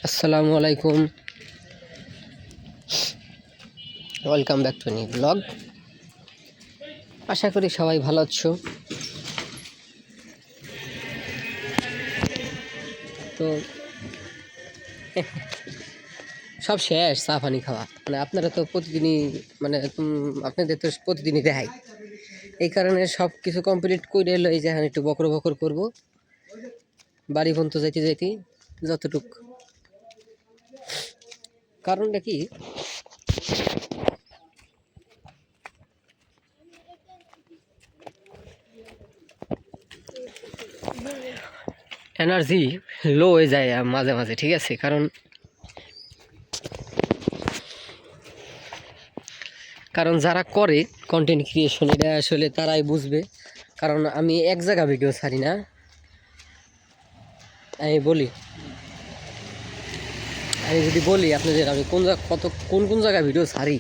আসসালামু আলাইকুম, welcome back to new blog. আশা করি সবাই ভালো আছো। তো সব শেষ চা পানি খাওয়া, মানে আপনারা তো প্রতিদিনই মানে আপনাদের তো প্রতিদিনই দেখাই, এই কারণে সব কিছু কমপ্লিট করে এলো। এই যে এখন একটু বকর বকর করবো বাড়ি পর্যন্ত যাইতে যাইতে যতটুক। কারণটা কি, এনার্জি লো হয়ে যায় মাঝে মাঝে, ঠিক আছে? কারণ যারা করে কন্টেন্ট ক্রিয়েশন, এটা আসলে তারাই বুঝবে। কারণ আমি এক জায়গা ভিডিও ছাড়ি না। আমি যদি বলি আপনাদের, আমি কোন জায়গায় ভিডিও ছাড়ি,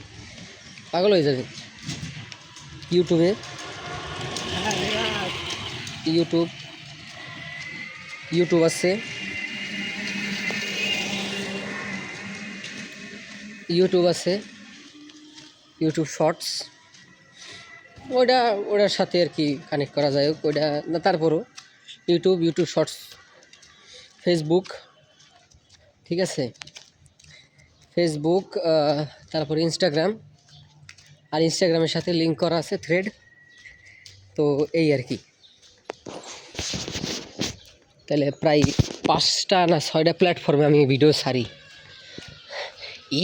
পাগল হয়ে যাবে। ইউটিউবে ইউটিউব ইউটিউব আছে, ইউটিউব শর্টস, ওটার সাথে আর কি কানেক্ট করা যায়, ওইটা না। তারপরও ইউটিউব শর্টস, ফেসবুক, ঠিক আছে? ফেসবুক, তারপর ইনস্টাগ্রাম, আর ইনস্টাগ্রামের সাথে লিঙ্ক করা আছে থ্রেড। তো এই আর কি, তাহলে প্রায় 5টা না 6টা প্ল্যাটফর্মে আমি ভিডিও ছাড়ি।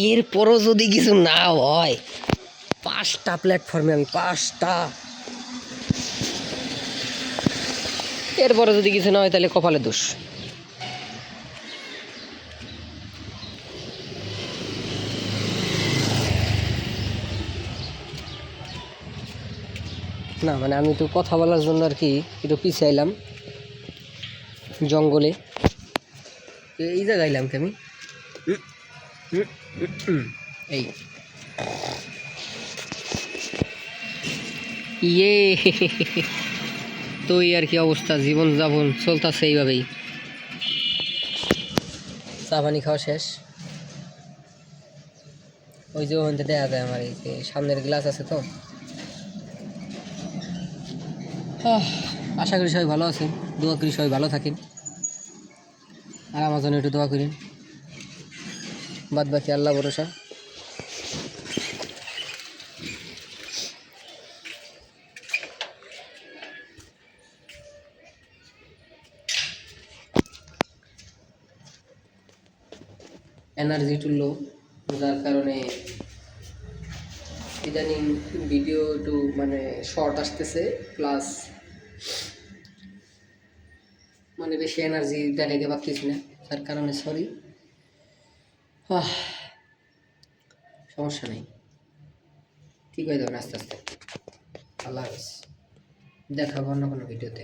এরপরও যদি কিছু না হয়, 5টা প্ল্যাটফর্মে আমি 5টা, এরপরে যদি কিছু না হয় তাহলে কপালে দোষ। না মানে আমি তো কথা বলার জন্য আর কি একটু পিছিয়ে আইলাম জঙ্গলে। এই জায়গায় এলাম কি আমি, এই ইয়ে তো এই আর কি অবস্থা, জীবন যাপন চলতেছে এইভাবেই। চা পানি খাওয়া শেষ। ওই যে ওখান থেকে দেখা যায় আমার এই যে সামনের গ্লাস আছে। তো আশা করি সবাই ভালো আছেন, দোয়া করি সবাই ভালো থাকেন, আর আমার জন্য একটু দোয়া করেন। বাদ বাকি আল্লাহ ভরসা। এনার্জি একটু লো, যার কারণে ইদানিং ভিডিও একটু মানে শর্ট আসতেছে, প্লাস মানে বেশি এনার্জি দেখাইতে পারতেছি না, যার কারণে সরি। সমস্যা নেই, ঠিক হয়ে যাবেন আস্তে আস্তে। আল্লাহ হাফেজ, দেখাবো অন্য কোনো ভিডিওতে।